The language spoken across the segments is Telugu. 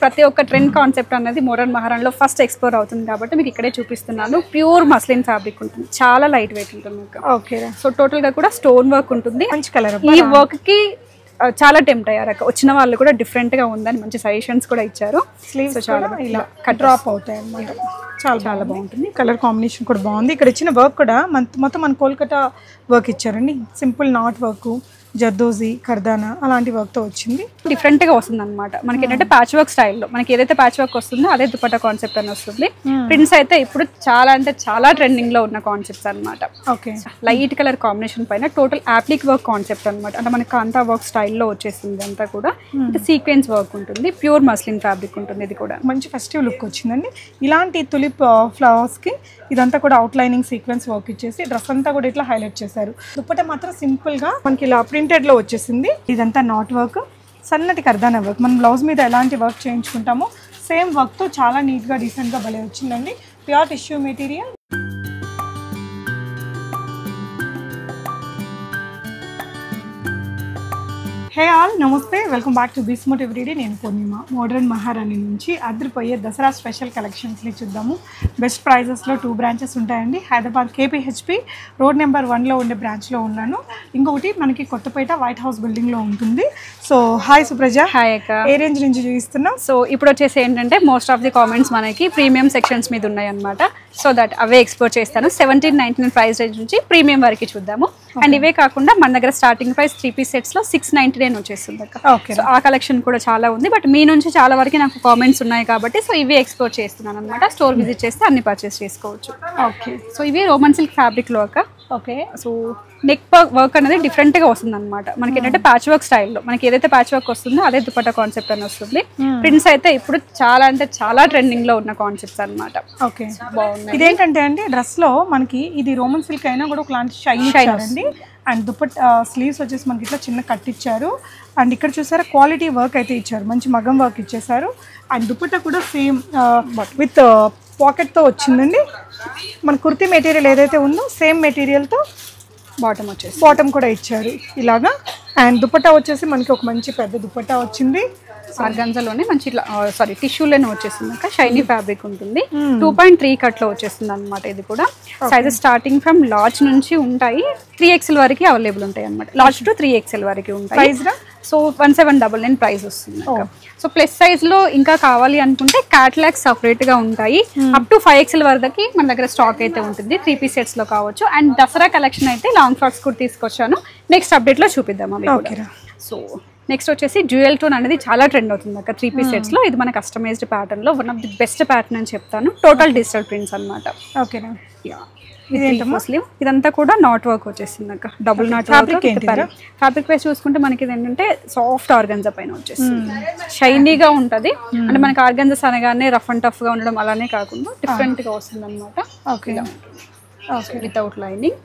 ప్రతి ఒక్క ట్రెండ్ కాన్సెప్ట్ అనేది మోడర్న్ మహారాణలో ఫస్ట్ ఎక్స్ప్లోర్ అవుతుంది కాబట్టి మీకు ఇక్కడే చూపిస్తున్నాను. ప్యూర్ మస్లిన్ ఫ్యాబ్రిక్ ఉంటుంది, చాలా లైట్ వెయిట్ ఉంటుంది మీకు. ఓకే, సో టోటల్ గా కూడా స్టోన్ వర్క్ ఉంటుంది. మంచి కలర్. ఈ వర్క్ కి చాలా టెంప్ట్ అయ్యారు, వచ్చిన వాళ్ళు కూడా డిఫరెంట్ గా ఉందని మంచి సజెషన్స్ కూడా ఇచ్చారు. స్లీవ్స్ చాలా ఇలా డ్రాప్ అవుతాయి అన్నమాట. చాలా చాలా బాగుంటుంది. కలర్ కాంబినేషన్ కూడా బాగుంది. ఇక్కడ ఇచ్చిన వర్క్ కూడా మొత్తం మన కోల్కతా వర్క్ ఇచ్చారండి. సింపుల్ నాట్ వర్క్, జర్దోజీ, కర్దానా అలాంటి వర్క్తో వచ్చింది. డిఫరెంట్గా వస్తుంది అనమాట. మనకి ఏంటంటే ప్యాచ్ వర్క్ స్టైల్లో మనకి ఏదైతే ప్యాచ్ వర్క్ వస్తుందో అదే దుపట్టా కాన్సెప్ట్ అని వస్తుంది. ప్రింట్స్ అయితే ఇప్పుడు చాలా అంటే చాలా ట్రెండింగ్ లో ఉన్న కాన్సెప్ట్స్ అనమాట. ఓకే, లైట్ కలర్ కాంబినేషన్ పైన టోటల్ యాప్లిక్ వర్క్ కాన్సెప్ట్ అనమాట. అంటే మనకి కాంతా వర్క్ స్టైల్లో వచ్చేస్తుంది అంతా కూడా. సీక్వెన్స్ వర్క్ ఉంటుంది, ప్యూర్ మస్లిన్ ఫ్యాబ్రిక్ ఉంటుంది. ఇది కూడా మంచి ఫెస్టివ్ లుక్ వచ్చిందండి. ఇలాంటి తులిప్ ఫ్లవర్స్ కి ఇదంతా కూడా అవుట్ లైనింగ్ సీక్వెన్స్ వర్క్ ఇచ్చేసి డ్రెస్ అంతా కూడా ఇట్లా హైలైట్ చేశారు. దుపట్టా మాత్రం సింపుల్ గా మనకి ఇలా ప్రింటెడ్ లో వచ్చేసింది. ఇదంతా నాట్ వర్క్, సన్నటి కర్దానా వర్క్. మనం బ్లౌజ్ మీద ఎలాంటి వర్క్ చేయించుకుంటామో సేమ్ వర్క్ తో చాలా నీట్ గా డీసెంట్ గా భలే వచ్చిందండి. Pure tissue material. Hey all, నమస్తే, వెల్కమ్ బ్యాక్ టు బిస్మోట్ ఎవ్రీడే. నేను పూర్ణిమ. మోడర్న్ మహారాణి నుంచి అదిరిపోయే దసరా స్పెషల్ కలెక్షన్స్ని చూద్దాము. బెస్ట్ ప్రైజెస్లో 2 బ్రాంచెస్ ఉంటాయండి. హైదరాబాద్ KPHP రోడ్ నెంబర్ 1లో ఉండే బ్రాంచ్లో ఉన్నాను. ఇంకొకటి మనకి కొత్తపేట వైట్ హౌస్ బిల్డింగ్లో ఉంటుంది. So hi Supraja. హాయ్ అక్క. ఏ రేంజ్ నుంచి చూపిస్తున్నాం? సో ఇప్పుడు వచ్చేసి ఏంటంటే మోస్ట్ ఆఫ్ ది కామెంట్స్ మనకి ప్రీమియం సెక్షన్స్ మీద ఉన్నాయి అనమాట. సో దట్ అవే ఎక్స్ప్లోర్ చేస్తాను. 1799 ప్రైస్ రేంజ్ నుంచి ప్రీమియం వరకు చూద్దాము. అండ్ ఇవే కాకుండా మన దగ్గర స్టార్టింగ్ ప్రైస్ 3 పీస్ సెట్స్లో 699 వచ్చేస్తుంది అక్క. ఓకే, సో ఆ కలెక్షన్ కూడా చాలా ఉంది. బట్ మీ నుంచి చాలా వరకు నాకు కామెంట్స్ ఉన్నాయి కాబట్టి సో ఇవి ఎక్స్ప్లోర్ చేస్తున్నాను అనమాట. స్టోర్ విజిట్ చేస్తే అన్ని పర్చేస్ చేసుకోవచ్చు. ఓకే, సో ఇవి రోమన్ సిల్క్ ఫ్యాబ్రిక్లో అక్క. ఓకే, సో నెక్ వర్క్ అనేది డిఫరెంట్గా వస్తుంది అనమాట. మనకి ఏంటంటే ప్యాచ్ వర్క్ స్టైల్లో మనకి ఏదైతే ప్యాచ్ వర్క్ వస్తుందో అదే దుపట్టా కాన్సెప్ట్ అని వస్తుంది. ప్రింట్స్ అయితే ఇప్పుడు చాలా అంటే చాలా ట్రెండింగ్ లో ఉన్న కాన్సెప్ట్స్ అనమాట. ఓకే, బాగుంది. ఇదేంటంటే అండి డ్రెస్ లో మనకి ఇది రోమన్ సిల్క్ అయినా కూడా ఒకలాంటి షైన్ ఇచ్చారండి. అండ్ దుపట్టా స్లీవ్స్ వచ్చేసి మనకి ఇట్లా చిన్న కట్ ఇచ్చారు. అండ్ ఇక్కడ చూసారా క్వాలిటీ వర్క్ అయితే ఇచ్చారు, మంచి మగం వర్క్ ఇచ్చేసారు. అండ్ దుపట్టా కూడా సేమ్ విత్ పాకెట్తో వచ్చిందండి. మన కుర్తీ మెటీరియల్ ఏదైతే ఉందో సేమ్ మెటీరియల్తో బాటమ్ కూడా ఇచ్చారు ఇలాగా. అండ్ దుపట్టా వచ్చేసి మనకి ఒక మంచి పెద్ద దుపట్టా వచ్చింది. ఆర్గాన్జాలోనే మంచి ఇట్లా టిష్యూలోనే వచ్చేస్తుంది అక్క. షైనీ ఫ్యాబ్రిక్ ఉంటుంది. 2.3 కట్లో వచ్చేస్తుంది అనమాట. ఇది కూడా సైజెస్ స్టార్టింగ్ ఫ్రమ్ లార్జ్ నుంచి ఉంటాయి, 3XL వరకు అవైలబుల్ ఉంటాయి అనమాట. లార్జ్ టు 3XL వరకు ఉంటాయి. ప్రైస్ సో 1799 ప్రైస్ వస్తుంది. సో ప్లస్ సైజ్ లో ఇంకా కావాలి అనుకుంటే క్యాటలాగ్ సపరేట్ గా ఉంటాయి. అప్ టు 5XL వరకు మన దగ్గర స్టాక్ అయితే ఉంటుంది. 3 పీస్ సెట్స్ లో కావచ్చు. అండ్ దసరా కలెక్షన్ అయితే లాంగ్ ఫ్రాక్స్ కూడా తీసుకొచ్చాను. నెక్స్ట్ అప్డేట్ లో చూపిద్దాం అవి కూడా. సో నెక్స్ట్ వచ్చేసి డ్యూయల్ టోన్ అనేది చాలా ట్రెండ్ అవుతుంది అక్క 3 పీస్ సెట్స్ లో. ఇది మన కస్టమైజ్డ్ ప్యాటర్న్ లో one of the best pattern అని చెప్తాను. టోటల్ డిజిటల్ ప్రింట్స్ అనమాట. ఓకేనా, ఇదంతా కూడా నాట్ వర్క్ వచ్చేసింది అక్క. డబుల్ నాట్ ఫ్యాబ్రిక్ వైస్ చూసుకుంటే మనకి ఇది ఏంటంటే సాఫ్ట్ ఆర్గన్జా పైన వచ్చేస్తుంది. షైనీగా ఉంటది. అంటే మనకి ఆర్గన్జాస్ అనగానే రఫ్ అండ్ టఫ్ గా ఉండడం అలానే కాకుండా డిఫరెంట్ గా వస్తుంది అనమాట. Without lining.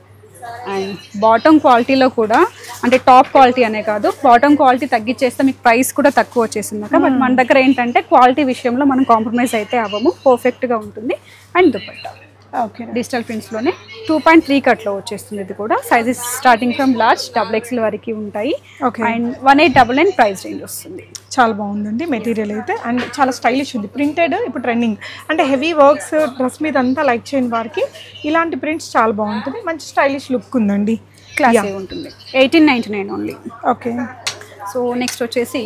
అండ్ బాటమ్ క్వాలిటీలో కూడా అంటే టాప్ క్వాలిటీ అనే కాదు, బాటమ్ క్వాలిటీ తగ్గించేస్తే మీకు ప్రైస్ కూడా తక్కువ వచ్చేసింది అక్క. బట్ మన దగ్గర ఏంటంటే క్వాలిటీ విషయంలో మనం కాంప్రమైజ్ అయితే అవ్వము, పర్ఫెక్ట్గా ఉంటుంది. అండ్ దుపట్టా ఓకే, డిజిటల్ ప్రింట్స్లోనే 2.3 కట్లో వచ్చేస్తుంది. ఇది కూడా sizes starting from large XXL వరకు ఉంటాయి. అండ్ 1899 ప్రైస్ రేంజ్ వస్తుంది. చాలా బాగుందండి మెటీరియల్ అయితే. అండ్ చాలా స్టైలిష్ ఉంది. ప్రింటెడ్ ఇప్పుడు ట్రెండింగ్. అంటే హెవీ వర్క్స్ డ్రెస్ మీద అంతా లైక్ చేయని వారికి ఇలాంటి ప్రింట్స్ చాలా బాగుంటుంది. మంచి స్టైలిష్ లుక్ ఉందండి. క్లాసీ ఉంటుంది. 1899 ఓన్లీ. ఓకే, సో నెక్స్ట్ వచ్చేసి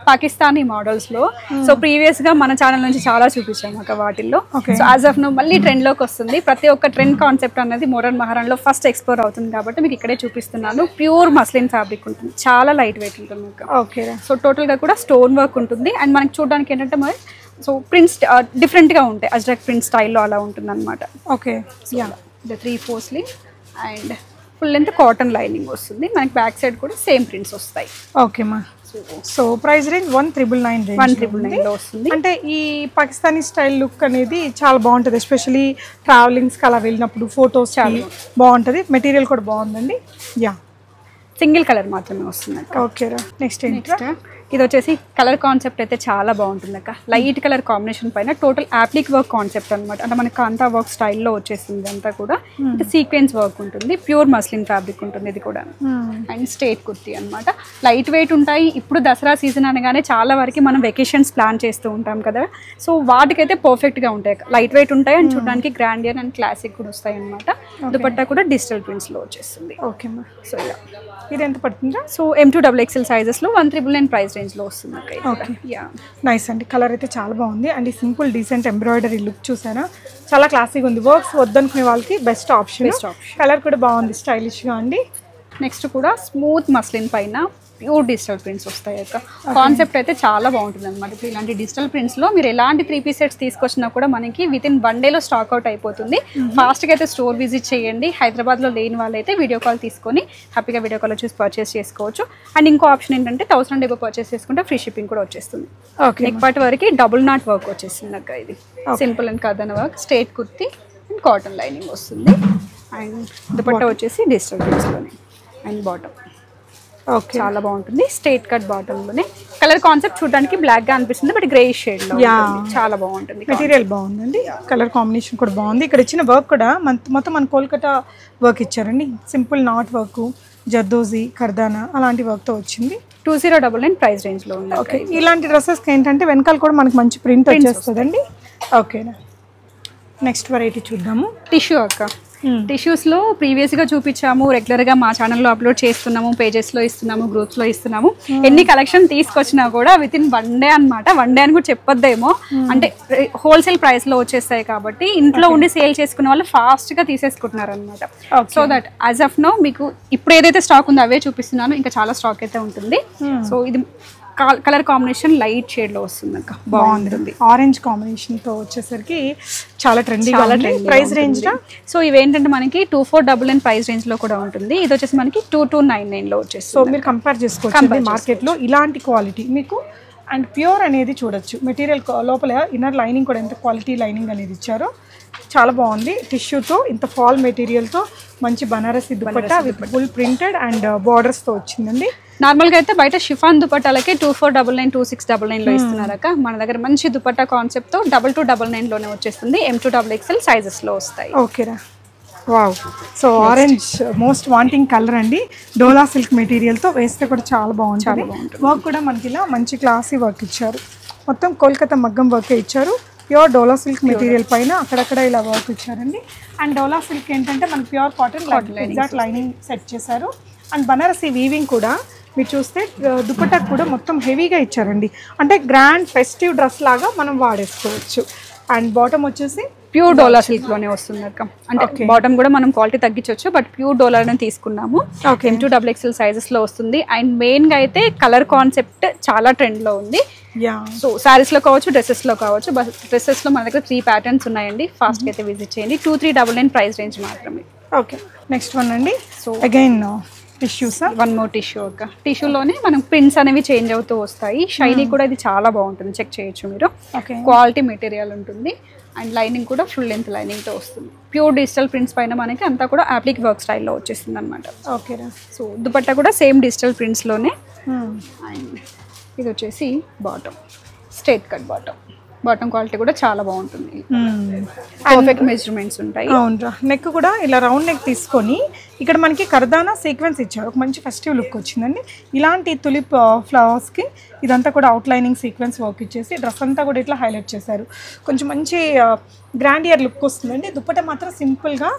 పాకిస్తానీ మోడల్స్ లో. సో ప్రీవియస్ గా మన ఛానల్ నుంచి చాలా చూపించాము అక్క వాటిల్లో. సో యాజ్ ఆఫ్ నో మళ్ళీ ట్రెండ్ లోకి వస్తుంది. ప్రతి ఒక్క ట్రెండ్ కాన్సెప్ట్ అనేది మోడర్న్ మహారాణలో ఫస్ట్ ఎక్స్ప్లోర్ అవుతుంది కాబట్టి మీకు ఇక్కడే చూపిస్తున్నాను. ప్యూర్ మస్లిన్ ఫ్యాబ్రిక్ ఉంటుంది, చాలా లైట్ వెయిట్ ఉంటుంది అక్క. ఓకే, సో టోటల్ గా కూడా స్టోన్ వర్క్ ఉంటుంది. అండ్ మనకి చూడడానికి ఏంటంటే మరి సో ప్రింట్స్ డిఫరెంట్ గా ఉంటాయి, అజ్రక్ ప్రింట్ స్టైల్లో అలా ఉంటుంది అనమాట. Okay, 3/4 slew and full length cotton lining వస్తుంది. మనకి బ్యాక్ సైడ్ కూడా సేమ్ ప్రింట్స్ వస్తాయి. ఓకే మా. సో ప్రైస్ రేంజ్ 1999 లో వస్తుంది. అంటే ఈ పాకిస్తానీ స్టైల్ లుక్ అనేది చాలా బాగుంటుంది. ఎస్పెషలీ ట్రావెలింగ్స్కి అలా వెళ్ళినప్పుడు ఫొటోస్ బాగుంటుంది. మెటీరియల్ కూడా బాగుందండి. యా, సింగిల్ కలర్ మాత్రమే వస్తుంది. ఓకే రా. నెక్స్ట్ ఇది వచ్చేసి కలర్ కాన్సెప్ట్ అయితే చాలా బాగుంటుంది అక్క. లైట్ కలర్ కాంబినేషన్ పైన టోటల్ యాప్లిక్ వర్క్ కాన్సెప్ట్ అనమాట. అంటే మనకి కాంతా వర్క్ స్టైల్లో వచ్చేసింది అంతా కూడా. ఇది సీక్వెన్స్ వర్క్ ఉంటుంది, ప్యూర్ మస్లిన్ ఫ్యాబ్రిక్ ఉంటుంది ఇది కూడా. అండ్ స్ట్రేట్ కుర్తీ అనమాట. లైట్ వెయిట్ ఉంటాయి. ఇప్పుడు దసరా సీజన్ అనగానే చాలా వరకు మనం వెకేషన్స్ ప్లాన్ చేస్తూ ఉంటాం కదా, సో వాటికైతే పర్ఫెక్ట్గా ఉంటాయి. లైట్ వెయిట్ ఉంటాయి అండ్ చూడడానికి గ్రాండియర్ అండ్ క్లాసిక్ కూడా వస్తాయి అనమాట. దుపట్టా కూడా డిజిటల్ ప్రింట్స్లో వచ్చేస్తుంది. ఓకే మా. సో ఇలా ఇది ఎంత పడుతుందా? సో M2XXL సైజెస్లో 1,999 ప్రైస్ రేంజ్లో వస్తుంది. ఓకే, నైస్ అండి. కలర్ అయితే చాలా బాగుంది అండ్ ఈ సింపుల్ డీసెంట్ ఎంబ్రాయిడరీ లుక్ చూసారా, చాలా క్లాసీగా ఉంది. వర్క్స్ వద్దనుకునే వాళ్ళకి బెస్ట్ ఆప్షన్. కలర్ కూడా బాగుంది, స్టైలిష్గా అండి. నెక్స్ట్ కూడా స్మూత్ మస్లిన్ పైన ప్యూర్ డిజిటల్ ప్రింట్స్ వస్తాయి అక్క. కాన్సెప్ట్ అయితే చాలా బాగుంటుంది అనమాట. ఇప్పుడు ఇలాంటి డిజిటల్ ప్రింట్స్లో మీరు ఎలాంటి 3 సెట్స్ తీసుకొచ్చినా కూడా మనకి వితిన్ 1 డేలో స్టాక్ అవుట్ అయిపోతుంది. ఫాస్ట్గా అయితే స్టోర్ విజిట్ చేయండి. హైదరాబాద్లో లేని వాళ్ళైతే వీడియో కాల్ తీసుకొని హ్యాపీగా వీడియో కాల్ వచ్చేసి పర్చేస్ చేసుకోవచ్చు. అండ్ ఇంకో ఆప్షన్ ఏంటంటే 1000 డబ్బు పర్చేస్ చేసుకుంటే ఫ్రీ షిప్పింగ్ కూడా వచ్చేస్తుంది. ఓకే, నెక్ పార్ట్ వరకు డబుల్ నాట్ వర్క్ వచ్చేస్తుంది అక్క. ఇది సింపుల్ అండ్ కథన work, straight kurti and cotton lining వస్తుంది. అండ్ దుపట్టా వచ్చేసి డిజిటల్ ప్రింట్స్లోనే అండ్ బాటమ్. ఓకే, చాలా బాగుంటుంది. స్ట్రైట్ కట్ బాటమ్ లోనే. కలర్ కాన్సెప్ట్ చూడడానికి బ్లాక్ గా అనిపిస్తుంది, బట్ గ్రే షేడ్ లో చాలా బాగుంటుంది. మెటీరియల్ బాగుందండి, కలర్ కాంబినేషన్ కూడా బాగుంది. ఇక్కడ ఇచ్చిన వర్క్ కూడా మొత్తం మన కోల్కతా వర్క్ ఇచ్చారండి. సింపుల్ నాట్ వర్క్, జర్దోజీ, కర్దానా అలాంటి వర్క్తో వచ్చింది. 2099 ప్రైస్ రేంజ్ లో ఉంది. ఓకే, ఇలాంటి డ్రెస్సెస్కి ఏంటంటే వెనకాల కూడా మనకి మంచి ప్రింట్ వచ్చేస్తుందండి. ఓకేనా, నెక్స్ట్ వెరైటీ చూద్దాము. టిష్యూ అక్క. టిష్యూస్లో ప్రీవియస్గా చూపించాము, రెగ్యులర్గా మా ఛానల్లో అప్లోడ్ చేస్తున్నాము, పేజెస్లో ఇస్తున్నాము, గ్రూప్స్లో ఇస్తున్నాము. ఎన్ని కలెక్షన్ తీసుకొచ్చినా కూడా వితిన్ 1 డే అనమాట. 1 డే అని కూడా చెప్పొద్దేమో, అంటే హోల్సేల్ ప్రైస్లో వచ్చేస్తాయి కాబట్టి ఇంట్లో ఉండి సేల్ చేసుకునే వాళ్ళు ఫాస్ట్గా తీసేసుకుంటున్నారు అనమాట. So that as of now మీకు ఇప్పుడు ఏదైతే స్టాక్ ఉందో అవే చూపిస్తున్నాను, ఇంకా చాలా స్టాక్ అయితే ఉంటుంది. సో ఇది కలర్ కాంబినేషన్ లైట్ షేడ్ లో వస్తుంది అక్క, బాగుంటుంది. ఆరెంజ్ కాంబినేషన్ తో వచ్చేసరికి చాలా ట్రెండీ. ప్రైస్ రేంజ్ సో ఇవేంటంటే మనకి 2499 ప్రైస్ రేంజ్ లో కూడా ఉంటుంది. ఇది వచ్చేసి మనకి 2299 లో వచ్చేసి. సో మీరు కంపేర్ చేసుకోవచ్చు మార్కెట్ లో ఇలాంటి క్వాలిటీ మీకు. అండ్ ప్యూర్ అనేది చూడొచ్చు. మెటీరియల్ లోపల ఇన్నర్ లైనింగ్ కూడా ఎంత క్వాలిటీ లైనింగ్ అనేది ఇచ్చారో చాలా బాగుంది. టిష్యూతో ఇంత ఫాల్ మెటీరియల్తో మంచి Banarasi dupatta with full printed and బార్డర్స్తో వచ్చిందండి. నార్మల్గా అయితే బయట షిఫాన్ దుపట్టాలకి 2499, 2699 లో ఇస్తున్నారక. మన దగ్గర మంచి దుపట్టా కాన్సెప్ట్తో 2299 లోనే వచ్చేస్తుంది. M2XXL సైజెస్లో వస్తాయి. ఓకేరా, wow. So orange most wanting colour అండి. డోలా సిల్క్ మెటీరియల్తో వేస్తే కూడా చాలా బాగుంటుంది. వర్క్ కూడా మనకి ఇలా మంచి క్లాసీ వర్క్ ఇచ్చారు. మొత్తం కోల్కతా మగ్గం వర్కే ఇచ్చారు. ప్యూర్ డోలా సిల్క్ మెటీరియల్ పైన అక్కడక్కడ ఇలా వర్క్ ఇచ్చారండి. అండ్ డోలా సిల్క్ ఏంటంటే మనకి pure cotton exact lining set చేశారు. అండ్ బనారసి వీవింగ్ కూడా మీరు చూస్తే దుపట్టా కూడా మొత్తం హెవీగా ఇచ్చారండి. అంటే గ్రాండ్ ఫెస్టివ్ డ్రెస్ లాగా మనం వాడేసుకోవచ్చు. అండ్ బాటమ్ వచ్చేసి ప్యూర్ డోలా సిల్క్ లోనే వస్తుంది అక్క. అంటే బాటమ్ కూడా మనం క్వాలిటీ తగ్గించవచ్చు, బట్ ప్యూర్ డోలానే తీసుకున్నాము. M2XXL సైజెస్ లో వస్తుంది. అండ్ మెయిన్ గా అయితే కలర్ కాన్సెప్ట్ చాలా ట్రెండ్ లో ఉంది. సో సారీస్ లో కావచ్చు, డ్రెస్సెస్ లో కావచ్చు. బట్ డ్రెస్సెస్ లో మన దగ్గర 3 ప్యాటర్న్స్ ఉన్నాయండి. ఫాస్ట్ అయితే విజిట్ చేయండి. 2399 ప్రైస్ రేంజ్ మాత్రమే. ఓకే, నెక్స్ట్ వన్ అండి. So again tissues, 1 more tissue అక్క. టిష్యూలోనే మనం ప్రింట్స్ అనేవి చేంజ్ అవుతూ వస్తాయి. షైనీ కూడా ఇది చాలా బాగుంటుంది, చెక్ చేయొచ్చు మీరు. క్వాలిటీ మెటీరియల్ ఉంటుంది. అండ్ లైనింగ్ కూడా ఫుల్ లెంత్ లైనింగ్తో వస్తుంది. ప్యూర్ డిజిటల్ ప్రింట్స్ పైన మనకి అంతా కూడా అప్లిక్ వర్క్ స్టైల్లో వచ్చేస్తుంది అనమాట. ఓకేనా. సో దుపట్టా కూడా సేమ్ డిజిటల్ ప్రింట్స్లోనే. అండ్ ఇది వచ్చేసి bottom, straight cut bottom. Bottom quality కూడా చాలా బాగుంటుంది. పర్ఫెక్ట్ మెజర్మెంట్స్ ఉంటాయి. అవునరా, నెక్ కూడా ఇలా రౌండ్ నెక్ తీసుకొని ఇక్కడ మనకి కర్దానా సీక్వెన్స్ ఇచ్చారు. ఒక మంచి ఫెస్టివ్ లుక్ వచ్చిందండి. ఇలాంటి తులిప్ ఫ్లవర్స్కి ఇదంతా కూడా అవుట్ లైనింగ్ సీక్వెన్స్ వర్క్ ఇచ్చేసి డ్రెస్ అంతా కూడా ఇట్లా హైలైట్ చేశారు. కొంచెం మంచి గ్రాండియర్ లుక్ వస్తుందండి. దుపట్టా మాత్రం సింపుల్గా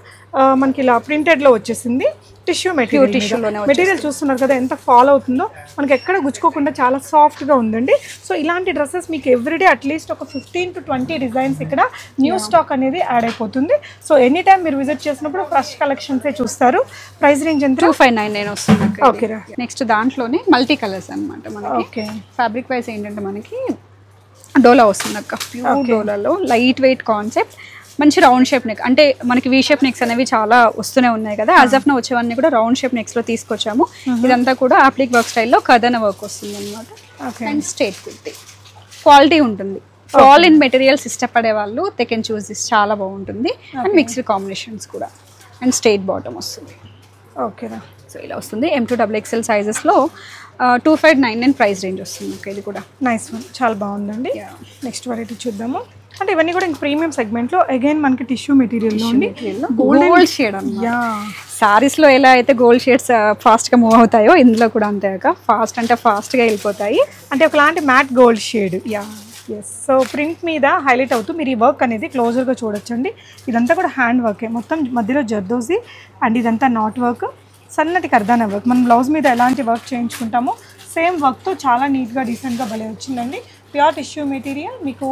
మనకి ఇలా ప్రింటెడ్లో వచ్చేసింది. టిష్యూ మెటీరియల్ చూస్తున్నారు కదా ఎంత ఫాల్ అవుతుందో, మనకి ఎక్కడ గుచ్చుకోకుండా చాలా సాఫ్ట్గా ఉందండి. సో ఇలాంటి డ్రెస్సెస్ మీకు ఎవ్రీడే అట్లీస్ట్ ఒక 15 to 20 డిజైన్స్ ఇక్కడ న్యూ స్టాక్ అనేది యాడ్ అయిపోతుంది. సో ఎనీ టైం మీరు విజిట్ చేసినప్పుడు ఫ్రెష్ కలెక్షన్సే చూస్తారు. ప్రైస్ రేంజ్ ఎంత? 2599 వస్తుంది. ఓకే, నెక్స్ట్ దాంట్లోనే మల్టీ కలర్స్ అనమాట మనకి. ఓకే, ఫ్యాబ్రిక్ వైజ్ ఏంటంటే మనకి డోలా వస్తుంది అక్క. ప్యూర్ డోలాలో లైట్ వెయిట్ కాన్సెప్ట్, మంచి రౌండ్ షేప్ నెక్. అంటే మనకి వీ షేప్ నెక్స్ అనేవి చాలా వస్తూనే ఉన్నాయి కదా. యాజ్ ఆఫ్ నో వచ్చేవన్నీ కూడా రౌండ్ షేప్ నెక్స్ లో తీసుకొచ్చాము. ఇదంతా కూడా అప్లిక్ వర్క్ స్టైల్లో కథన వర్క్ వస్తుంది అనమాట. అండ్ స్ట్రైట్ కుర్తి క్వాలిటీ ఉంటుంది. ఫాల్ ఇన్ మెటీరియల్స్ ఇష్టపడే వాళ్ళు దే కెన్ చూస్ దిస్, చాలా బాగుంటుంది. అండ్ మిక్స్డ్ కాంబినేషన్స్ కూడా. అండ్ స్ట్రైట్ బాటమ్ వస్తుంది. ఓకేనా. సో ఇలా వస్తుంది. M2XXL సైజెస్లో 2599 ప్రైస్ రేంజ్ వస్తుంది. ఓకే, ఇది కూడా నైస్ వన్, చాలా బాగుందండి. నెక్స్ట్ వెరైటీ చూద్దాము. అంటే ఇవన్నీ కూడా ఇంక ప్రీమియం సెగ్మెంట్ లో అగైన్ మనకి టిష్యూ మెటీరియల్ గోల్డ్ షేడ్ అన్నమాట. సారీస్ లో ఎలా అయితే గోల్డ్ షేడ్స్ ఫాస్ట్ గా మూవ్ అవుతాయో ఇందులో కూడా అంతే, ఫాస్ట్ అంటే ఫాస్ట్ గా వెళ్ళిపోతాయి. అంటే ఒకలాంటి matte gold shade. Yes, so print మీద హైలైట్ అవుతూ మీరు ఈ వర్క్ అనేది క్లోజర్గా చూడొచ్చండి. ఇదంతా కూడా హ్యాండ్ వర్కే, మొత్తం మధ్యలో జర్దోజీ అండ్ ఇదంతా నాట్ వర్క్, సన్నటి కర్దానా వర్క్. మనం బ్లౌజ్ మీద ఎలాంటి వర్క్ చేయించుకుంటామో సేమ్ వర్క్తో చాలా నీట్గా డీసెంట్గా భలే వచ్చిందండి. ప్యూర్ టిష్యూ మెటీరియల్, మీకు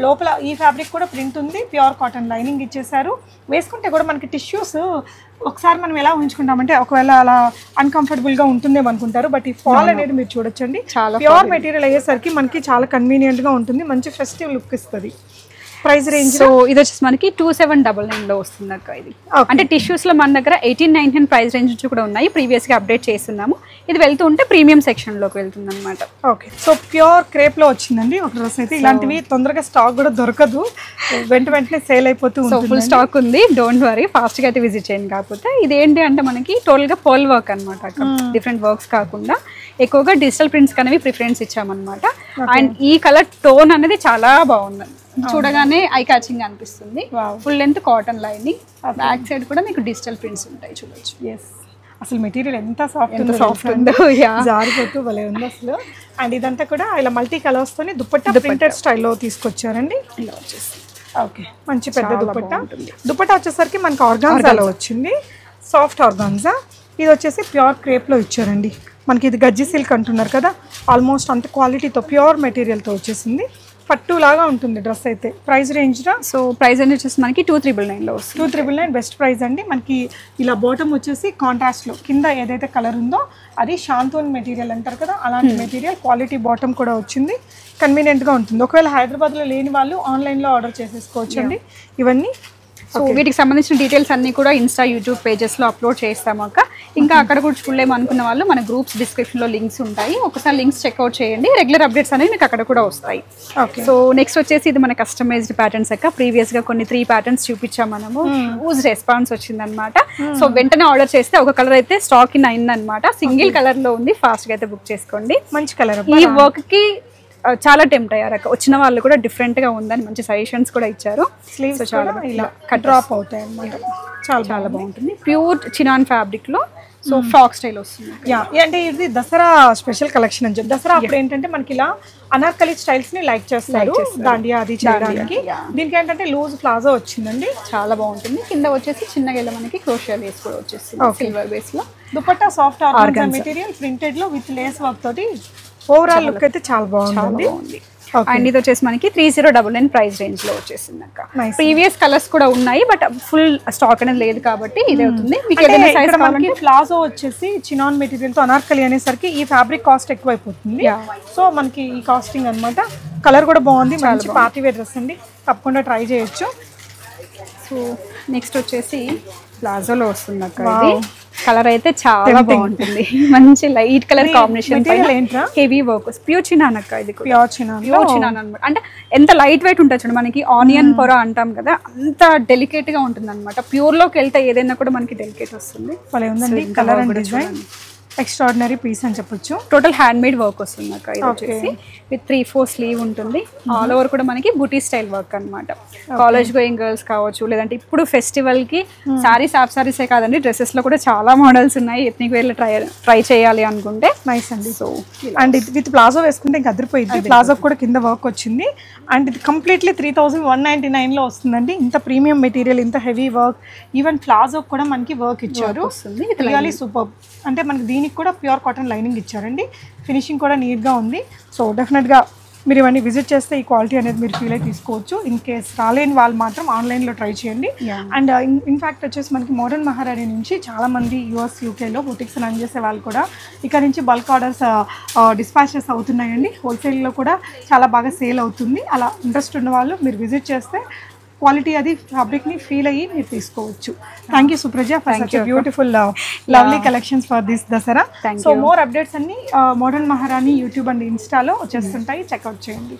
లోపల ఈ ఫ్యాబ్రిక్ కూడా ప్రింట్ ఉంది, ప్యూర్ కాటన్ లైనింగ్ ఇచ్చేసారు. వేసుకుంటే కూడా మనకి టిష్యూస్ ఒకసారి మనం ఎలా ఉంచుకుంటామంటే ఒకవేళ అలా అన్కంఫర్టబుల్గా ఉంటుందేమో అనుకుంటారు, బట్ ఈ ఫాల్ అనేది మీరు చూడొచ్చండి. ప్యూర్ మెటీరియల్ అయ్యేసరికి మనకి చాలా కన్వీనియంట్గా ఉంటుంది, మంచి ఫెస్టివ్ లుక్ ఇస్తుంది. ప్రైస్ రేంజ్ సో ఇది వచ్చేసి మనకి 2799 లో వస్తుంది అక్క. ఇది అంటే టిష్యూస్ లో మన దగ్గర 1899 ప్రైస్ రేంజ్ నుంచి కూడా ఉన్నాయి, ప్రీవియస్ గా అప్డేట్ చేస్తున్నాము. ఇది వెళ్తూ ఉంటే ప్రీమియం సెక్షన్ లోకి వెళ్తుంది అనమాట. ఓకే, సో ప్యూర్ క్రేప్ లో వచ్చిందండి ఒక డ్రెస్ అయితే. ఇలాంటివి తొందరగా స్టాక్ కూడా దొరకదు, వెంటనే సేల్ అయిపోతూ ఉంటుంది. ఫుల్ స్టాక్ ఉంది, డోంట్ వరీ, ఫాస్ట్ గా అయితే విజిట్ చేయండి. కాకపోతే ఇది ఏంటి అంటే మనకి టోటల్ గా పర్ల్ వర్క్ అనమాట, డిఫరెంట్ వర్క్స్ కాకుండా ఎక్కువగా డిజిటల్ ప్రింట్స్ అనేవి ప్రిఫరెన్స్ ఇచ్చామన్నమాట. అండ్ ఈ కలర్ టోన్ అనేది చాలా బాగుంది, చూడగానే ఐ క్యాచింగ్ అనిపిస్తుంది. Full length cotton lining, back side కూడా మీకు డిజిటల్ ప్రింట్స్ ఉంటాయి చూడొచ్చు. ఎస్, అసలు మెటీరియల్ ఎంత సాఫ్ట్ ఉందో, జారిపోతూ భలే ఉంది అసలు. అండ్ ఇదంతా కూడా ఇలా మల్టీ కలర్స్ తోని దుపట్టా ప్రింటెడ్ స్టైల్లో తీసుకొచ్చారండి. ఇలా వచ్చేసి ఓకే, మంచి పెద్ద దుపట్టా. దుపట్టా వచ్చేసరికి మనకి ఆర్గాన్జాలో వచ్చింది, సాఫ్ట్ ఆర్గాన్జా. ఇది వచ్చేసి ప్యూర్ క్రేప్లో ఇచ్చారండి. మనకి ఇది గజ్జి సిల్క్ అంటున్నారు కదా, ఆల్మోస్ట్ అంత క్వాలిటీతో ప్యూర్ మెటీరియల్తో వచ్చేసింది. పట్టు లాగా ఉంటుంది డ్రెస్ అయితే. ప్రైస్ రేంజ్ రా, సో ప్రైస్ రేంజ్ వచ్చేసి మనకి 2399 లో వస్తుంది. 2399 బెస్ట్ ప్రైస్ అండి. మనకి ఇలా బాటమ్ వచ్చేసి కాంట్రాస్ట్లో కింద ఏదైతే కలర్ ఉందో అది షాంతూన్ మెటీరియల్ అంటారు కదా, అలాంటి మెటీరియల్ క్వాలిటీ బాటమ్ కూడా వచ్చింది, కన్వీనియంట్గా ఉంటుంది. ఒకవేళ హైదరాబాద్లో లేని వాళ్ళు ఆన్లైన్లో ఆర్డర్ చేసేసుకోవచ్చండి ఇవన్నీ. సో వీటికి సంబంధించిన డీటెయిల్స్ అన్ని కూడా ఇన్స్టా, యూట్యూబ్ పేజెస్లో అప్లోడ్ చేస్తాము అక్క. ఇంకా అక్కడ కూడా చూడలేము అనుకున్న వాళ్ళు మన గ్రూప్స్ డిస్క్రిప్షన్లో లింక్స్ ఉంటాయి, ఒకసారి లింక్స్ చెక్అవుట్ చేయండి. రెగ్యులర్ అప్డేట్స్ అనేవి మీకు అక్కడ కూడా వస్తాయి. ఓకే, సో నెక్స్ట్ వచ్చేసి ఇది మన కస్టమైజ్డ్ ప్యాటర్న్స్ అక్క. ప్రీవియస్గా కొన్ని 3 ప్యాటర్న్స్ చూపించాం మనము, హ్యూజ్ రెస్పాన్స్ వచ్చిందనమాట. సో వెంటనే ఆర్డర్ చేస్తే ఒక కలర్ అయితే స్టాక్ ఇన్ అయిందనమాట, సింగిల్ కలర్లో ఉంది, ఫాస్ట్గా అయితే బుక్ చేసుకోండి. మంచి కలర్. ఈ వర్క్కి చాలా టెంప్ట్ అయ్యారు అక్క, వచ్చిన వాళ్ళు కూడా డిఫరెంట్ గా ఉందని మంచి సజెషన్స్ కూడా ఇచ్చారు. స్లీవ్స్ చాలా ఇలా డ్రాప్ అవుతాయి అన్నమాట, చాలా బాగుంటుంది. ప్యూర్ చినాన్ ఫ్యాబ్రిక్ లో, సో ఫ్రాక్ స్టైల్ వస్తుంది. అంటే ఇది దసరా స్పెషల్ కలెక్షన్ అని చెప్పి, దసరా అప్పుడు ఏంటంటే మనకి ఇలా అనార్కలి స్టైల్స్ ని లైక్ చేస్తారు, దాండియా అది చేయడానికి. దీనికి ఏంటంటే లూజ్ ప్లాజో వచ్చిందండి, చాలా బాగుంటుంది. కింద వచ్చేసి చిన్నగా ఇలా మనకి క్రోషియా లేస్ కూడా వచ్చేస్తుంది సిల్వర్ బేస్ లో. Dupatta soft organza material printed లో విత్ లేస్ వర్క్ తోటి ఓవరాల్ లుక్ అయితే చాలా బాగుంది. అండ్ ఇది వచ్చేసి మనకి 3099 ప్రైస్ రేంజ్ లో వచ్చేసింది అక్క. ప్రీవియస్ కలర్స్ కూడా ఉన్నాయి, బట్ ఫుల్ స్టాక్ అనేది లేదు కాబట్టి ఇది అవుతుంది. మీకు ఏదైనా సైజ్ కావాలంటే ప్లాజో వచ్చేసి చినాన్ మెటీరియల్ తో అనార్కలి అనేసరికి ఈ ఫ్యాబ్రిక్ కాస్ట్ ఎక్కువ అయిపోతుంది. సో మనకి ఈ కాస్టింగ్ అన్నమాట. కలర్ కూడా బాగుంది, మంచి పార్టీ వేర్ డ్రెస్ అండి, తప్పకుండా ట్రై చేయొచ్చు. సో నెక్స్ట్ వచ్చేసి ప్లాజోలో వస్తుంది అక్క. ఇది కలర్ అయితే చాలా బాగుంటుంది, మంచి light colour combination, heavy work, pure chinon అక్క. ఇది ప్యూర్ చినాన్ అనమాట. అంటే ఎంత లైట్ వెయిట్ ఉంటుంది చూడండి, మనకి ఆనియన్ పొర అంటాం కదా, అంత డెలికేట్ గా ఉంటుంది అనమాట. ప్యూర్ లోకి వెళ్తే ఏదైనా కూడా మనకి డెలికేట్ వస్తుంది. Colour and design extraordinary piece అని చెప్పొచ్చు. టోటల్ హ్యాండ్ మేడ్ వర్క్ వస్తుంది అక్క. ఇది వచ్చేసి విత్ 3/4 స్లీవ్ ఉంటుంది, ఆల్ ఓవర్ కూడా మనకి బుటీ స్టైల్ వర్క్ అనమాట. కాలేజ్ గోయింగ్ గర్ల్స్ కావచ్చు, లేదంటే ఇప్పుడు ఫెస్టివల్ కి సారీస్, హాఫ్ సారీసే కాదండి, డ్రెస్సెస్ లో కూడా చాలా మోడల్స్ ఉన్నాయి. ఎత్నిక్ వేర్ ట్రై చేయాలి అనుకుంటే నైస్ అండి. సో అండ్ విత్ ప్లాజో వేసుకుంటే ఇంకా అదిరిపోయింది. ప్లాజో కూడా కింద వర్క్ వచ్చింది. అండ్ ఇది కంప్లీట్లీ 3199 లో వస్తుందండి. ఇంత ప్రీమియం మెటీరియల్, ఇంత హెవీ వర్క్, ఈవెన్ ప్లాజో కూడా మనకి వర్క్ ఇచ్చారు. Really super. అంటే మనకి దీనికి కూడా ప్యూర్ కాటన్ లైనింగ్ ఇచ్చారండి. ఫినిషింగ్ కూడా నీట్గా ఉంది. సో డెఫినెట్గా మీరు ఇవన్నీ విజిట్ చేస్తే ఈ క్వాలిటీ అనేది మీరు ఫీల్ అయి తీసుకోవచ్చు. ఇన్ కేస్ రాలేని వాళ్ళు మాత్రం ఆన్లైన్లో ట్రై చేయండి. అండ్ ఇన్ఫ్యాక్ట్ వచ్చేసి మనకి మోడర్న్ మహారాణి నుంచి చాలామంది యూఎస్, యూకేలో బుటిక్స్ రన్ చేసే వాళ్ళు కూడా ఇక్కడ నుంచి బల్క్ ఆర్డర్స్ డిస్పాచెస్ అవుతున్నాయండి. హోల్సేల్లో కూడా చాలా బాగా సేల్ అవుతుంది. అలా ఇంట్రెస్ట్ ఉన్న వాళ్ళు మీరు విజిట్ చేస్తే క్వాలిటీ అది ఫ్యాబ్రిక్ని ఫీల్ అయ్యి మీరు తీసుకోవచ్చు. Thank you Supraja for such beautiful lovely collections for this Dasara. So more updates అన్ని మోడర్న్ మహారాణి యూట్యూబ్ అండ్ ఇన్స్టాలో వచ్చేస్తుంటాయి, చెక్అవుట్ చేయండి.